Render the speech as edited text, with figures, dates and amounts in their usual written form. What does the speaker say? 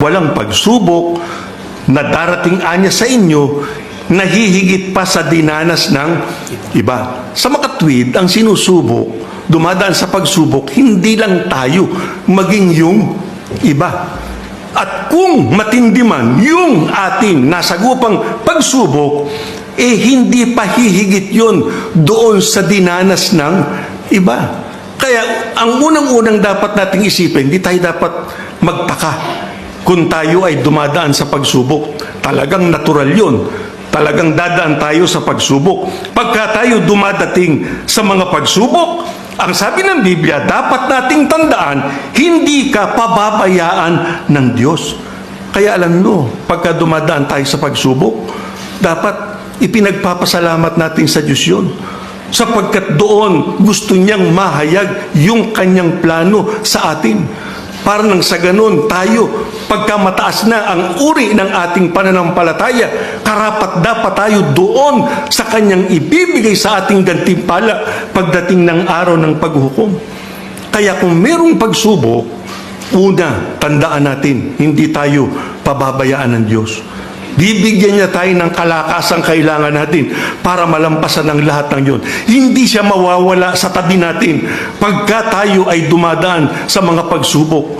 walang pagsubok na darating anya sa inyo, nahihigit pa sa dinanas ng iba. Sa makatwid, ang sinusubok, dumadaan sa pagsubok, hindi lang tayo, maging yung iba. At kung matindi man yung ating nasagupang pagsubok, hindi pa hihigit yun doon sa dinanas ng iba. Kaya ang unang-unang dapat nating isipin, hindi tayo dapat magtaka kung tayo ay dumadaan sa pagsubok. Talagang natural yun. Talagang dadaan tayo sa pagsubok. Pagka tayo dumadating sa mga pagsubok, ang sabi ng Biblia, dapat nating tandaan, hindi ka pababayaan ng Diyos. Kaya alam mo, pagka dumadaan tayo sa pagsubok, dapat ipinagpapasalamat natin sa Diyos yun. Sapagkat doon gusto niyang mahayag yung kanyang plano sa atin. Para nang sa ganun, tayo, pagka mataas na ang uri ng ating pananampalataya, karapat dapat tayo doon sa kanyang ibibigay sa ating gantimpala pagdating ng araw ng paghukom. Kaya kung merong pagsubok, una, tandaan natin, hindi tayo pababayaan ng Diyos. Bibigyan niya tayo ng kalakasang kailangan natin para malampasan ang lahat ng yun. Hindi siya mawawala sa tabi natin pagka tayo ay dumadaan sa mga pagsubok.